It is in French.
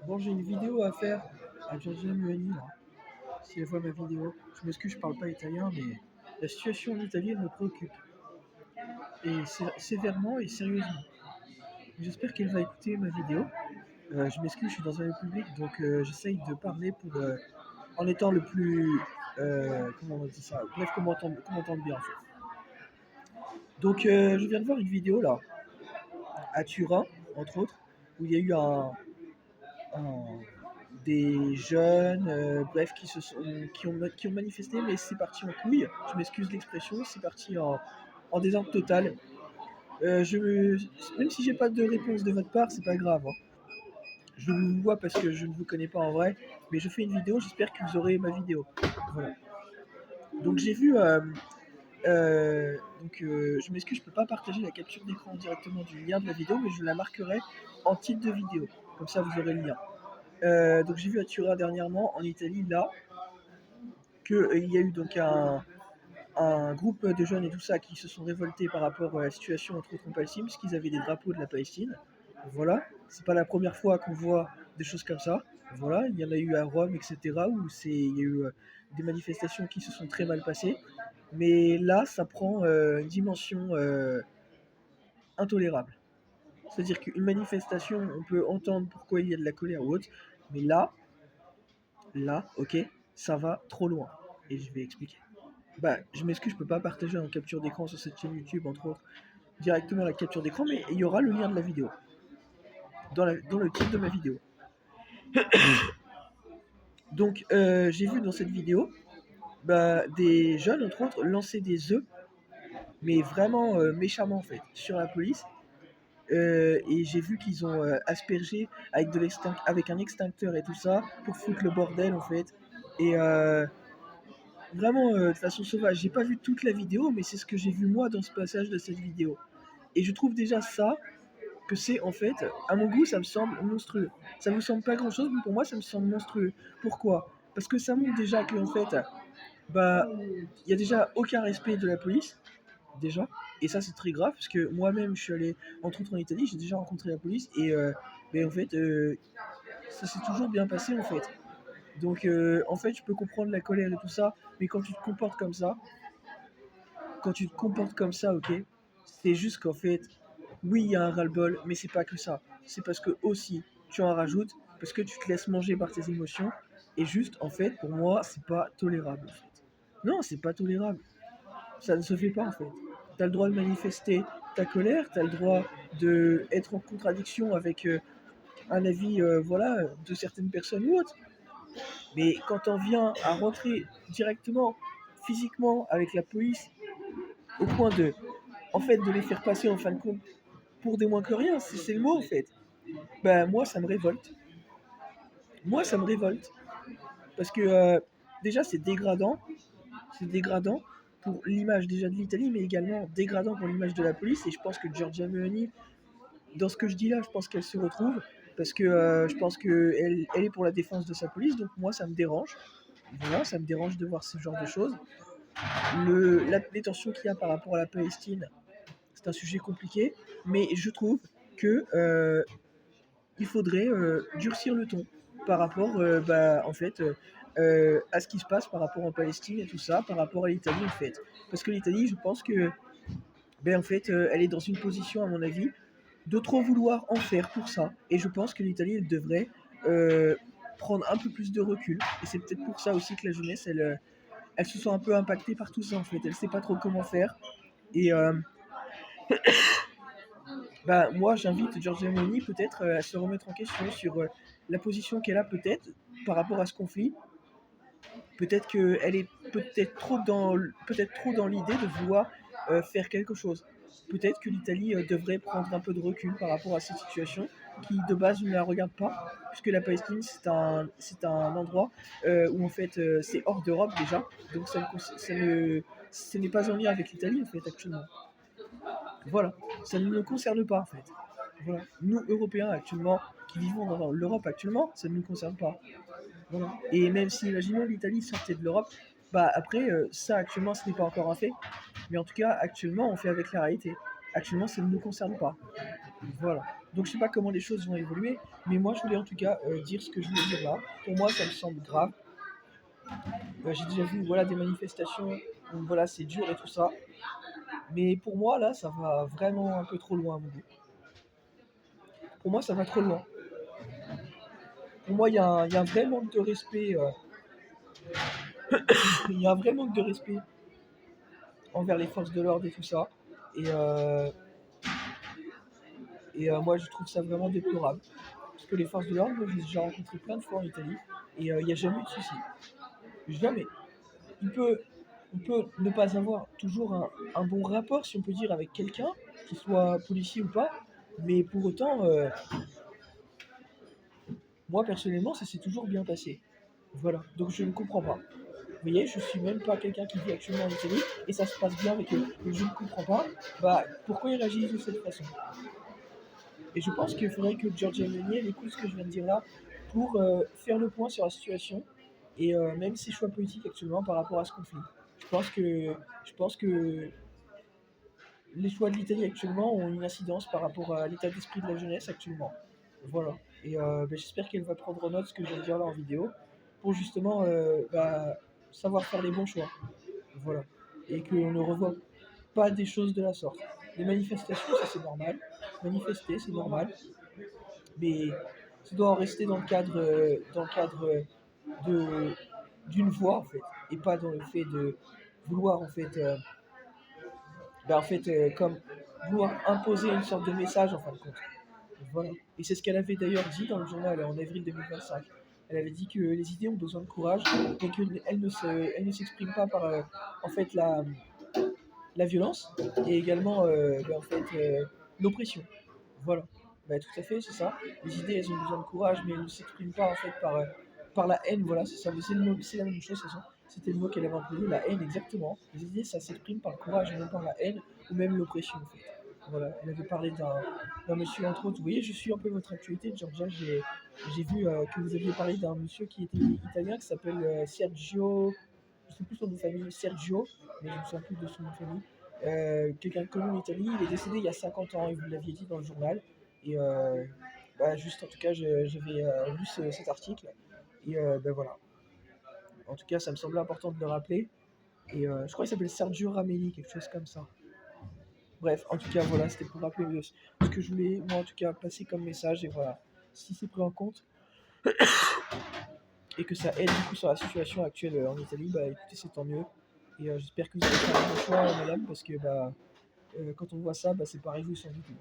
Bon, j'ai une vidéo à faire à Giorgia Meloni, là. Si elle voit ma vidéo, je m'excuse, je parle pas italien, mais la situation en Italie, elle me préoccupe. Et sévèrement et sérieusement. J'espère qu'elle va écouter ma vidéo. Je m'excuse, je suis dans un lieu public, donc j'essaye de parler en étant le plus. Comment on dit ça? Bref, comment entendre bien en fait. Donc, je viens de voir une vidéo là, à Turin, entre autres, où il y a eu un- des jeunes, bref, qui ont manifesté, mais c'est parti en couille. Je m'excuse de l'expression, c'est parti en désordre total. Même si j'ai pas de réponse de votre part, c'est pas grave, hein. Je vous vois parce que je ne vous connais pas en vrai, mais je fais une vidéo, j'espère que vous aurez ma vidéo. Voilà. Donc j'ai vu, je m'excuse, je peux pas partager la capture d'écran directement du lien de la vidéo, mais je la marquerai en titre de vidéo. Comme ça, vous aurez le lien. Donc j'ai vu à Turin dernièrement, en Italie, là, qu'il y a eu donc un groupe de jeunes et tout ça qui se sont révoltés par rapport à la situation entre autres en Palestine, parce qu'ils avaient des drapeaux de la Palestine. Voilà, c'est pas la première fois qu'on voit des choses comme ça. Voilà, il y en a eu à Rome, etc., où il y a eu des manifestations qui se sont très mal passées. Mais là, ça prend une dimension intolérable. C'est-à-dire qu'une manifestation, on peut entendre pourquoi il y a de la colère ou autre, mais là, ok, ça va trop loin. Et je vais expliquer. Bah, je m'excuse, je peux pas partager en capture d'écran sur cette chaîne YouTube, entre autres, directement la capture d'écran, mais il y aura le lien de la vidéo, dans le titre de ma vidéo. Donc, j'ai vu dans cette vidéo des jeunes, entre autres, lancer des œufs, mais vraiment méchamment, en fait, sur la police. Et j'ai vu qu'ils ont aspergé avec un extincteur et tout ça, pour foutre le bordel, en fait. Et vraiment, de façon sauvage. J'ai pas vu toute la vidéo, mais c'est ce que j'ai vu moi dans ce passage de cette vidéo. Et je trouve déjà ça, que c'est en fait, à mon goût, ça me semble monstrueux. Ça me semble pas grand chose, mais pour moi, ça me semble monstrueux. Pourquoi? Parce que ça montre déjà qu'en fait, il y a déjà aucun respect de la police, déjà. Et ça, c'est très grave, parce que moi-même, je suis allé, entre autres en Italie, j'ai déjà rencontré la police, et mais en fait, ça s'est toujours bien passé, en fait. Donc, en fait, je peux comprendre la colère et tout ça, mais quand tu te comportes comme ça, ok, c'est juste qu'en fait, oui, il y a un ras-le-bol, mais c'est pas que ça. C'est parce que aussi, tu en rajoutes, parce que tu te laisses manger par tes émotions, et juste, en fait, pour moi, c'est pas tolérable, en fait. Non, c'est pas tolérable. Ça ne se fait pas, en fait. T'as le droit de manifester ta colère, t'as le droit d'être en contradiction avec un avis, voilà, de certaines personnes ou autres. Mais quand on vient à rentrer directement, physiquement, avec la police, au point en fait, de les faire passer en fin de compte pour des moins que rien, c'est le mot en fait. Moi ça me révolte. Moi ça me révolte. Parce que déjà c'est dégradant pour l'image déjà de l'Italie, mais également dégradant pour l'image de la police. Et je pense que Giorgia Meloni, dans ce que je dis là, je pense qu'elle se retrouve. Parce que je pense qu'elle est pour la défense de sa police, donc moi ça me dérange. Voilà, ça me dérange de voir ce genre de choses. Les tensions qu'il y a par rapport à la Palestine, c'est un sujet compliqué, mais je trouve que il faudrait durcir le ton par rapport, en fait, à ce qui se passe par rapport en Palestine et tout ça, par rapport à l'Italie en fait. Parce que l'Italie, je pense que, en fait, elle est dans une position, à mon avis, de trop vouloir en faire pour ça. Et je pense que l'Italie, elle devrait euh, prendre un peu plus de recul. Et c'est peut-être pour ça aussi que la jeunesse, elle se sent un peu impactée par tout ça en fait. Elle sait pas trop comment faire. Et moi, j'invite Giorgia Meloni peut-être à se remettre en question sur la position qu'elle a peut-être par rapport à ce conflit. Peut-être qu'elle est peut-être trop dans l'idée de vouloir faire quelque chose. Peut-être que l'Italie devrait prendre un peu de recul par rapport à cette situation qui de base ne la regarde pas, puisque la Palestine c'est un endroit où en fait c'est hors d'Europe déjà, donc ce n'est pas en lien avec l'Italie en fait actuellement. Voilà, ça ne nous concerne pas en fait. Voilà. Nous, Européens actuellement, qui vivons dans l'Europe actuellement, ça ne nous concerne pas. Voilà. Et même si, imaginons, l'Italie sortait de l'Europe, après, ça actuellement, ce n'est pas encore un fait. Mais en tout cas, actuellement, on fait avec la réalité. Actuellement, ça ne nous concerne pas. Voilà. Donc je sais pas comment les choses vont évoluer, mais moi je voulais en tout cas dire ce que je voulais dire là. Pour moi ça me semble grave. J'ai déjà vu voilà, des manifestations où voilà, c'est dur et tout ça. Mais pour moi là ça va vraiment un peu trop loin à mon goût. Pour moi ça va trop loin. Pour moi il y a un vrai manque de respect. Il y a un vrai manque de respect envers les forces de l'ordre et tout ça. Et, euh, moi je trouve ça vraiment déplorable. Parce que les forces de l'ordre, moi je les ai déjà rencontrées plein de fois en Italie. Et il n'y a jamais eu de souci. Jamais. il peut, on peut ne pas avoir toujours un bon rapport, si on peut dire, avec quelqu'un, qu'il soit policier ou pas, mais pour autant, moi personnellement, ça s'est toujours bien passé. Voilà, donc je ne comprends pas. Vous voyez, je suis même pas quelqu'un qui vit actuellement en Italie et ça se passe bien avec eux. Donc je ne comprends pas pourquoi ils réagissent de cette façon. Et je pense qu'il faudrait que Giorgia Meloni écoute ce que je viens de dire là pour faire le point sur la situation et même ses choix politiques actuellement par rapport à ce conflit. Je pense que les choix de l'Italie actuellement ont une incidence par rapport à l'état d'esprit de la jeunesse actuellement. Voilà. Et j'espère qu'elle va prendre note de ce que je viens de dire là en vidéo pour justement savoir faire les bons choix. Voilà. Et qu'on ne revoit pas des choses de la sorte. Les manifestations, ça c'est normal. Manifester, c'est normal. Mais ça doit en rester dans le cadre de, d'une voix en fait. Et pas dans le fait de vouloir en fait, comme vouloir imposer une sorte de message en fin de compte. Voilà. Et c'est ce qu'elle avait d'ailleurs dit dans le journal en avril 2025. Elle avait dit que les idées ont besoin de courage et qu'elles ne s'expriment pas par en fait la violence et également en fait, l'oppression. Voilà. Tout à fait, c'est ça. Les idées, elles ont besoin de courage, mais elles ne s'expriment pas en fait par la haine. Voilà, c'est ça. C'est la même chose, de toute façon. C'était le mot qu'elle avait employé, la haine, exactement. Les idées, ça s'exprime par le courage, et non par la haine ou même l'oppression, en fait. Voilà, elle avait parlé d'un monsieur, entre autres. Vous voyez, je suis un peu votre actualité, Georgia. J'ai vu que vous aviez parlé d'un monsieur qui était italien, qui s'appelle Sergio. Je ne sais plus son nom de famille, Sergio, mais je ne me souviens plus de son nom de famille. Quelqu'un connu en Italie, il est décédé il y a 50 ans, et vous l'aviez dit dans le journal. Et juste en tout cas, j'avais lu cet article. Et voilà. En tout cas, ça me semblait important de le rappeler. Et je crois qu'il s'appelle Sergio Ramelli, quelque chose comme ça. Bref, en tout cas, voilà, c'était pour rappeler ce que je voulais, moi en tout cas, passer comme message. Et voilà, si c'est pris en compte et que ça aide du coup sur la situation actuelle en Italie, écoutez, c'est tant mieux. Et j'espère que vous allez faire un bon choix, madame, parce que quand on voit ça, c'est pas réjouissant du tout.